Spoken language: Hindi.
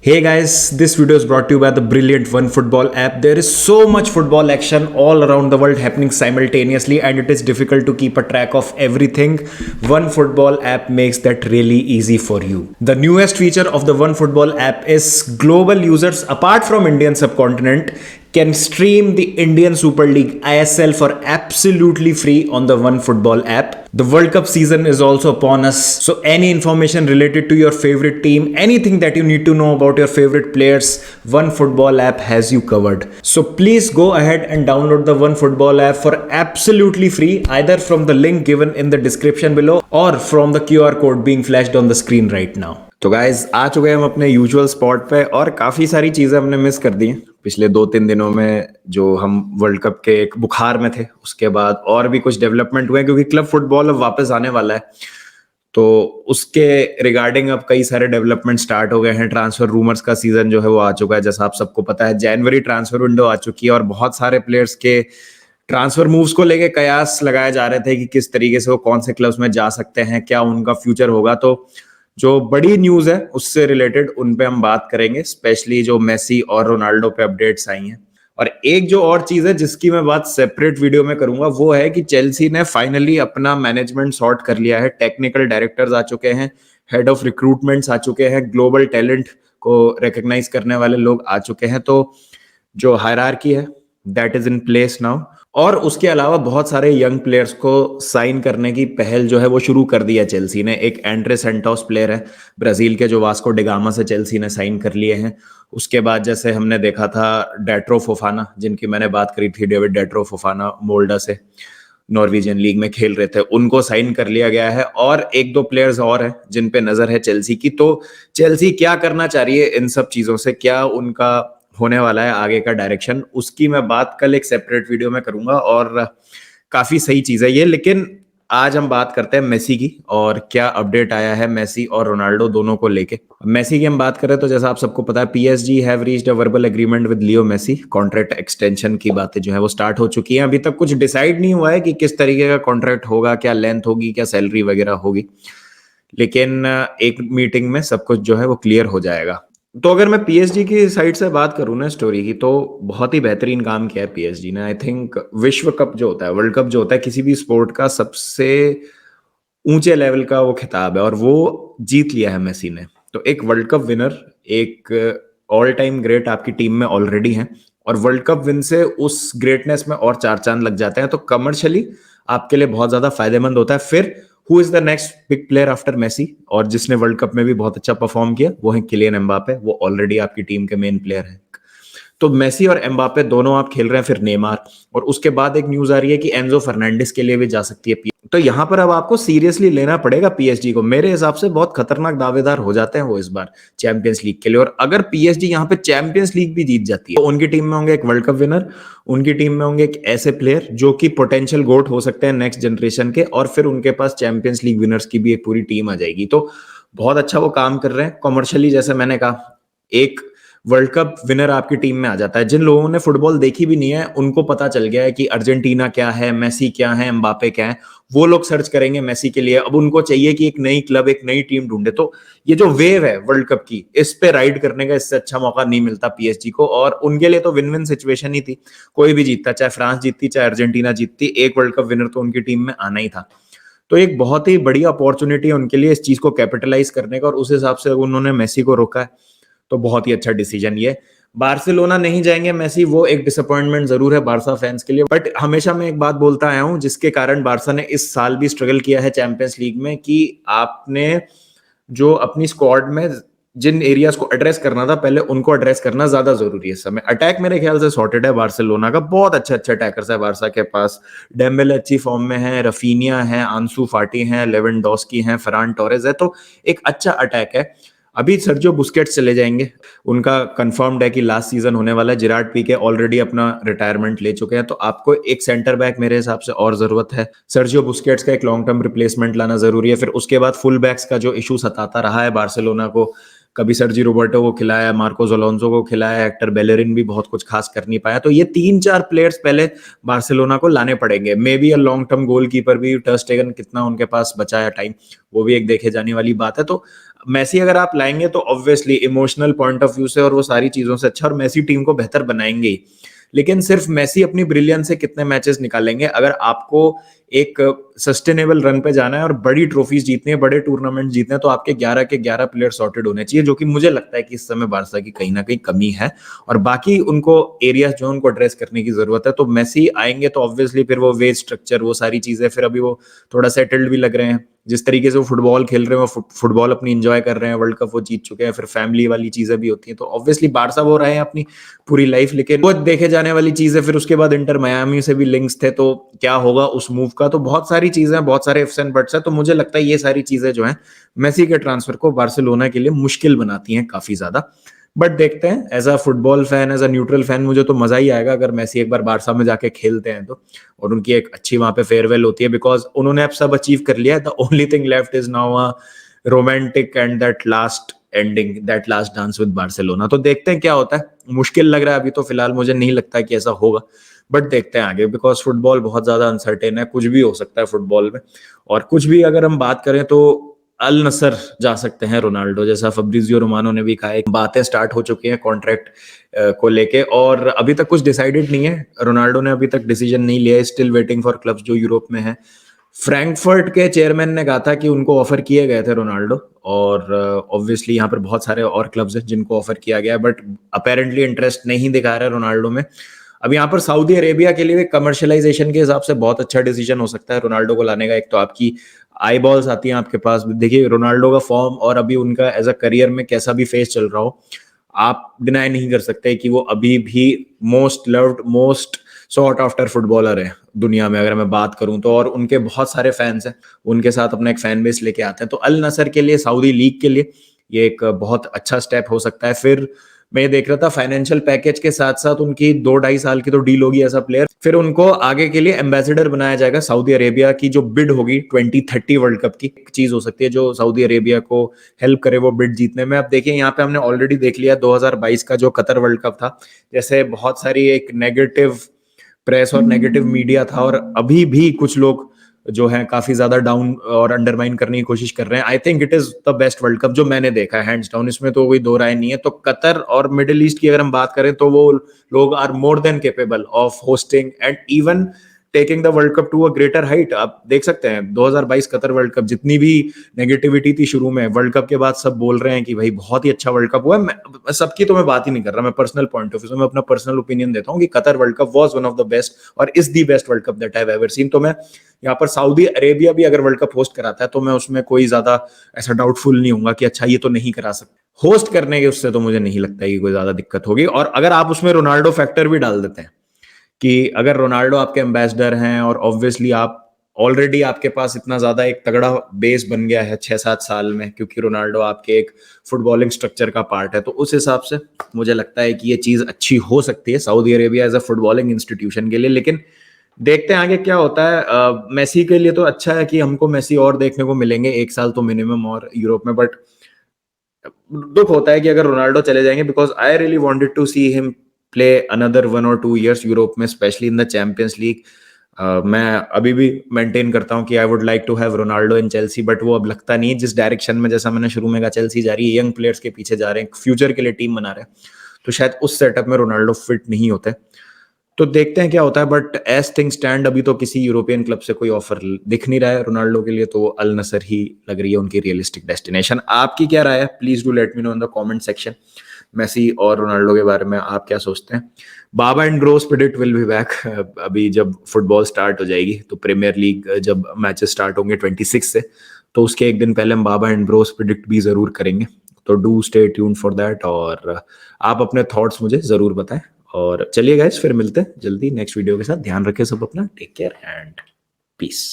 Hey guys, this video is brought to you by the brilliant OneFootball app. There is so much football action all around the world happening simultaneously, and it is difficult to keep a track of everything. OneFootball app makes that really easy for you. The newest feature of the OneFootball app is global users apart from Indian subcontinent can stream the Indian Super League ISL for absolutely free on the OneFootball app. The World Cup season is also upon us, so any information related to your favorite team, anything that you need to know about your favorite players, OneFootball app has you covered. So please go ahead and download the OneFootball app for absolutely free, either from the link given in the description below or from the QR code being flashed on the screen right now. तो गाइज आ चुके हैं हम अपने यूजुअल स्पॉट पे और काफी सारी चीजें हमने मिस कर दी हैं पिछले 2-3 दिनों में जो हम वर्ल्ड कप के एक बुखार में थे। उसके बाद और भी कुछ डेवलपमेंट हुए क्योंकि क्लब फुटबॉल अब वापस आने वाला है, तो उसके रिगार्डिंग अब कई सारे डेवलपमेंट स्टार्ट हो गए हैं। ट्रांसफर रूमर्स का सीजन जो है वो आ चुका है, जैसा आप सबको पता है। जनवरी ट्रांसफर विंडो आ चुकी है और बहुत सारे प्लेयर्स के ट्रांसफर मूव्स को लेके कयास लगाए जा रहे थे कि किस तरीके से वो कौन से क्लब्स में जा सकते हैं, क्या उनका फ्यूचर होगा। तो जो बड़ी न्यूज है उससे रिलेटेड उन पे हम बात करेंगे, स्पेशली जो मेसी और रोनाल्डो पे अपडेट्स आई हैं। और एक जो और चीज है जिसकी मैं बात सेपरेट वीडियो में करूंगा वो है कि चेल्सी ने फाइनली अपना मैनेजमेंट सॉर्ट कर लिया है। टेक्निकल डायरेक्टर्स आ चुके हैं, हेड ऑफ रिक्रूटमेंट्स आ चुके हैं, ग्लोबल टैलेंट को रिकॉग्नाइज करने वाले लोग आ चुके हैं। तो जो हायरार्की है that is in place now. और उसके अलावा बहुत सारे यंग प्लेयर्स को साइन करने की पहल जो है वो शुरू कर दी है चेल्सी ने। एक एंड्रे सेंटोस प्लेयर है ब्राजील के, जो वास्को डिगामा से चेल्सी ने साइन कर लिए हैं। उसके बाद जैसे हमने देखा था डेट्रो फोफाना, जिनकी मैंने बात करी थी, डेविड डेट्रो फोफाना मोल्डा से नॉर्वेजियन लीग में खेल रहे थे, उनको साइन कर लिया गया है। और एक दो प्लेयर्स और हैं जिन पे नजर है चेल्सी की। तो चेल्सी क्या करना चाह रही है इन सब चीजों से, क्या उनका होने वाला है आगे का डायरेक्शन, उसकी मैं बात कल एक सेपरेट वीडियो में करूंगा। और काफी सही चीज है ये। लेकिन आज हम बात करते हैं मेसी की और क्या अपडेट आया है मेसी और रोनाल्डो दोनों को लेके। मेसी की हम बात करें तो जैसा आप सबको पता है PSG have reached a verbal agreement with Leo Messi. Contract extension की बातें जो है वो स्टार्ट हो चुकी हैं। अभी तक कुछ डिसाइड नहीं हुआ है कि किस तरीके का कॉन्ट्रैक्ट होगा, क्या लेंथ होगी, क्या सैलरी वगैरह होगी, लेकिन एक मीटिंग में सब कुछ जो है वो क्लियर हो जाएगा। तो अगर मैं पीएसजी की साइड से बात करूं ना स्टोरी की, तो बहुत ही बेहतरीन काम किया है पीएसजी ने। आई थिंक विश्व कप जो होता है, वर्ल्ड कप जो होता है, किसी भी स्पोर्ट का सबसे ऊंचे लेवल का वो खिताब है और वो जीत लिया है मेसी ने। तो एक वर्ल्ड कप विनर, एक ऑल टाइम ग्रेट आपकी टीम में ऑलरेडी है और वर्ल्ड कप विन से उस ग्रेटनेस में और 4 चांद लग जाते हैं। तो कमर्शियली आपके लिए बहुत ज्यादा फायदेमंद होता है। फिर who is the next big player after Messi, और जिसने वर्ल्ड कप में भी बहुत अच्छा परफॉर्म किया वो है किलियन एम्बापे। वो ऑलरेडी आपकी टीम के मेन प्लेयर है। तो मेसी और एम्बापे दोनों आप खेल रहे हैं, फिर नेमार, और उसके बाद एक न्यूज आ रही है कि एंजो फर्नांडिस के लिए भी जा सकती है। तो यहां पर अब आपको सीरियसली लेना पड़ेगा पीएसजी को। मेरे हिसाब से बहुत खतरनाक दावेदार हो जाते हैं वो इस बार चैंपियंस लीग के लिए। और अगर पीएसजी यहां पे चैंपियंस लीग भी जीत जाती है तो उनकी टीम में होंगे एक वर्ल्ड कप विनर, उनकी टीम में होंगे एक ऐसे प्लेयर जो कि पोटेंशियल गोट हो सकते हैं नेक्स्ट जनरेशन के, और फिर उनके पास चैंपियंस लीग विनर्स की भी एक पूरी टीम आ जाएगी। तो बहुत अच्छा वो काम कर रहे हैं कॉमर्शियली। जैसे मैंने कहा, एक वर्ल्ड कप विनर आपकी टीम में आ जाता है। जिन लोगों ने फुटबॉल देखी भी नहीं है उनको पता चल गया है कि अर्जेंटीना क्या है, मेसी क्या है, एम्बापे क्या है। वो लोग सर्च करेंगे मेसी के लिए। अब उनको चाहिए कि एक नई क्लब, एक नई टीम ढूंढे। तो ये जो वेव है वर्ल्ड कप की, इस पे राइड करने का इससे अच्छा मौका नहीं मिलता पीएसजी को। और उनके लिए तो विन विन सिचुएशन ही थी। कोई भी जीतता, चाहे फ्रांस जीतती, चाहे अर्जेंटीना जीतती, एक वर्ल्ड कप विनर तो उनकी टीम में आना ही था। तो एक बहुत ही बड़ी अपॉर्चुनिटी है उनके लिए इस चीज को कैपिटलाइज करने का, और उस हिसाब से उन्होंने मेसी को रोका है। तो बहुत ही अच्छा डिसीजन ये। बार्सिलोना नहीं जाएंगे मेसी, वो एक डिसअपॉइंटमेंट जरूर है बारसा फैंस के लिए। बट हमेशा मैं एक बात बोलता आया हूं जिसके कारण बारसा ने इस साल भी स्ट्रगल किया है चैंपियंस लीग में, कि आपने जो अपनी स्क्वाड में जिन एरियाज को एड्रेस करना था पहले उनको एड्रेस करना ज्यादा जरूरी है इस समय। अटैक मेरे ख्याल से सॉर्टेड है बार्सिलोना का। बहुत अच्छे अच्छे अटैकर्स है बारसा के पास। डेम्बेले अच्छी फॉर्म में है, रफीनिया है, आंसू फाटी है, लेवेंडोस्की है, फरान टोरेज है। तो एक अच्छा अटैक है। अभी सर्जियो बुस्केट्स चले जाएंगे, उनका कंफर्म्ड है कि लास्ट सीजन होने वाला है। जिरार्ड पीके ऑलरेडी अपना रिटायरमेंट ले चुके हैं। तो आपको एक सेंटर बैक मेरे हिसाब से और जरूरत है। सर्जियो बुस्केट्स का एक लॉन्ग टर्म रिप्लेसमेंट लाना जरूरी है। फिर उसके बाद फुल बैक्स का जो इशू सताता रहा है बार्सिलोना को, कभी सर्जी रोबर्टो को खिलाया, मार्कोस अलोंसो को खिलाया, हेक्टर बेलेरिन भी बहुत कुछ खास कर नहीं पाया। तो ये 3-4 प्लेयर्स पहले बार्सिलोना को लाने पड़ेंगे। May be a long term goalkeeper भी, टर स्टेगन कितना उनके पास बचा है टाइम, वो भी एक देखे जाने वाली बात है। तो मेसी अगर आप लाएंगे तो obviously emotional point of view से और वो सारी चीजों से अच्छा, और मेसी टीम को बेहतर बनाएंगे ही। लेकिन सिर्फ मेसी अपनी ब्रिलियंस से कितने मैचेस निकालेंगे? अगर आपको एक सस्टेनेबल रन पे जाना है और बड़ी ट्रॉफीज जीतनी है, बड़े टूर्नामेंट जीतने हैं, तो आपके 11 के 11 प्लेयर सॉर्टेड होने चाहिए, जो कि मुझे लगता है कि इस समय बारसा की कहीं ना कहीं कमी है। और बाकी उनको एरियाज जो उनको एड्रेस करने की जरूरत है। तो मेसी आएंगे तो ऑब्वियसली फिर वो वेज स्ट्रक्चर, वो सारी चीजें, फिर अभी वो थोड़ा सेटल्ड भी लग रहे हैं, जिस तरीके से वो फुटबॉल खेल रहे हैं, वो फुटबॉल अपनी इंजॉय कर रहे हैं, वर्ल्ड कप वो जीत चुके हैं, फिर फैमिली वाली चीजें भी होती हैं, तो ऑब्वियसली बारसा वो रहे हैं अपनी पूरी लाइफ। लेकिन वो देखे जाने वाली चीज है। फिर उसके बाद इंटर मियामी से भी लिंक्स थे, तो क्या होगा उस मूव का? तो बहुत सारी चीजें, बहुत सारे इफ्स एंड बट्स है। तो मुझे लगता है ये सारी चीजें जो है मेसी के ट्रांसफर को बार्सिलोना के लिए मुश्किल बनाती हैं काफी ज्यादा। बट देखते हैं, as a football fan, as a neutral fan, मुझे तो मजा ही आएगा अगर मेसी एक बार बारसा में जाके खेलते हैं तो, और उनकी एक अच्छी वहां पे फेयरवेल होती है, बिकॉज उन्होंने अब सब अचीव कर लिया है। The only thing left is now a romantic and that last ending, that last dance with Barcelona. तो देखते हैं क्या होता है। मुश्किल लग रहा है अभी तो फिलहाल, मुझे नहीं लगता कि ऐसा होगा, बट देखते हैं आगे, बिकॉज फुटबॉल बहुत ज्यादा अनसर्टेन है, कुछ भी हो सकता है फुटबॉल में। और कुछ भी अगर हम बात करें तो अल नसर जा सकते हैं रोनाल्डो, जैसा फब्रिजियो रोमानो ने भी कहा है। बातें स्टार्ट हो चुकी हैं कॉन्ट्रैक्ट को लेके, और अभी तक कुछ डिसाइडेड नहीं है। रोनाल्डो ने अभी तक डिसीजन नहीं लिया है, स्टिल वेटिंग फॉर क्लब्स जो यूरोप में है। फ्रैंकफर्ट के चेयरमैन ने कहा था कि उनको ऑफर किए गए थे रोनाल्डो, और ऑब्वियसली यहाँ पर बहुत सारे और क्लब्स हैं जिनको ऑफर किया गया है, बट अपेरेंटली इंटरेस्ट नहीं दिखा रहा है रोनाल्डो में। अब यहाँ पर सऊदी अरेबिया के लिए कमर्शलाइजेशन के हिसाब से बहुत अच्छा डिसीजन हो सकता है रोनाल्डो को लाने का। एक तो आपकी आई बॉल्स आती हैं आपके पास, देखिए रोनाल्डो का फॉर्म और अभी उनका एज अ करियर में कैसा भी फेस चल रहा हो, आप डिनाई नहीं कर सकते कि वो अभी भी most loved, most sought after footballer है दुनिया में, अगर मैं बात करूं तो। और उनके बहुत सारे फैंस हैं, उनके साथ अपना एक फैन बेस लेके आते हैं। तो अल नसर के लिए, सऊदी लीग के लिए ये एक बहुत अच्छा स्टेप हो सकता है। फिर मैं ये देख रहा था फाइनेंशियल पैकेज के साथ साथ उनकी 2-2.5 साल की तो डील होगी एज अ प्लेयर, फिर उनको आगे के लिए एम्बेसडर बनाया जाएगा। सऊदी अरेबिया की जो बिड होगी 2030 वर्ल्ड कप की, एक चीज हो सकती है जो सऊदी अरेबिया को हेल्प करे वो बिड जीतने में। अब देखिए यहाँ पे हमने ऑलरेडी देख लिया 2022 का जो कतर वर्ल्ड कप था, जैसे बहुत सारी एक नेगेटिव प्रेस और नेगेटिव मीडिया था, और अभी भी कुछ लोग जो है काफी ज्यादा डाउन और अंडरमाइन करने की कोशिश कर रहे हैं। I think it is the best world cup जो मैंने देखा है, हैंड्स डाउन, इसमें तो कोई दो राय नहीं है। तो कतर और मिडिल ईस्ट की अगर हम बात करें तो वो लोग are more than capable of hosting and even taking the world cup to a greater height. आप देख सकते हैं 2022 कतर वर्ल्ड कप, जितनी भी नेगेटिविटी थी शुरू में, वर्ल्ड कप के बाद सब बोल रहे हैं कि भाई बहुत ही अच्छा वर्ल्ड कप हुआ है। सबकी तो मैं बात ही नहीं कर रहा, मैं पर्सनल पॉइंट ऑफ व्यू से मैं अपना पर्सनल ओपिनियन देता हूँ कि Qatar world cup was one of the best और is the best world cup that I have ever seen. तो मैं यहाँ पर सऊदी अरेबिया भी अगर वर्ल्ड कप होस्ट कराता है तो मैं उसमें कोई ज्यादा ऐसा डाउटफुल नहीं होऊंगा कि अच्छा ये तो नहीं करा सकते होस्ट करने के, उससे तो मुझे नहीं लगता कि कोई ज्यादा दिक्कत होगी। और अगर आप उसमें रोनाल्डो फैक्टर भी डाल देते हैं कि अगर रोनाल्डो आपके एम्बेसडर हैं, और ऑब्वियसली आप ऑलरेडी आपके पास इतना ज्यादा एक तगड़ा बेस बन गया है 6-7 साल में, क्योंकि रोनाल्डो आपके एक फुटबॉलिंग स्ट्रक्चर का पार्ट है, तो उस हिसाब से मुझे लगता है कि ये चीज अच्छी हो सकती है Saudi Arabia as a footballing institution के लिए। लेकिन देखते हैं आगे क्या होता है। मेसी के लिए तो अच्छा है कि हमको मेसी और देखने को मिलेंगे 1 साल तो मिनिमम और यूरोप में, बट दुख होता है कि अगर रोनाल्डो चले जाएंगे, because I really wanted to see him play another 1 or 2 years Europe में, specially in the Champions League. मैं अभी भी मेंटेन करता हूं कि I would like to have Ronaldo in Chelsea, but वो अब लगता नहीं है जिस डायरेक्शन में, जैसा मैंने शुरू में कहा, चेल्सी जा रही है, यंग प्लेयर्स के पीछे जा रहे हैं, फ्यूचर के लिए टीम बना रहे हैं, तो शायद उस सेटअप में रोनाल्डो फिट नहीं होते। तो देखते हैं क्या होता है, बट एज थिंग स्टैंड अभी तो किसी यूरोपियन क्लब से कोई ऑफर दिख नहीं रहा है रोनाल्डो के लिए, तो अल नसर ही लग रही है उनकी रियलिस्टिक डेस्टिनेशन। आपकी क्या राय है? Please do let me know in the comment section. Messi और रोनाल्डो के बारे में आप क्या सोचते हैं? Baba and bros predict will be back अभी जब फुटबॉल स्टार्ट हो जाएगी, तो प्रीमियर लीग जब मैचेस स्टार्ट होंगे 26 से, तो उसके एक दिन पहले हम बाबा एंड ब्रोस प्रेडिक्ट भी जरूर करेंगे। तो do stay tune for that, और आप अपने थॉट्स मुझे जरूर बताएं। और चलिए गाइस, फिर मिलते हैं जल्दी नेक्स्ट वीडियो के साथ। ध्यान रखें सब अपना, टेक केयर एंड पीस।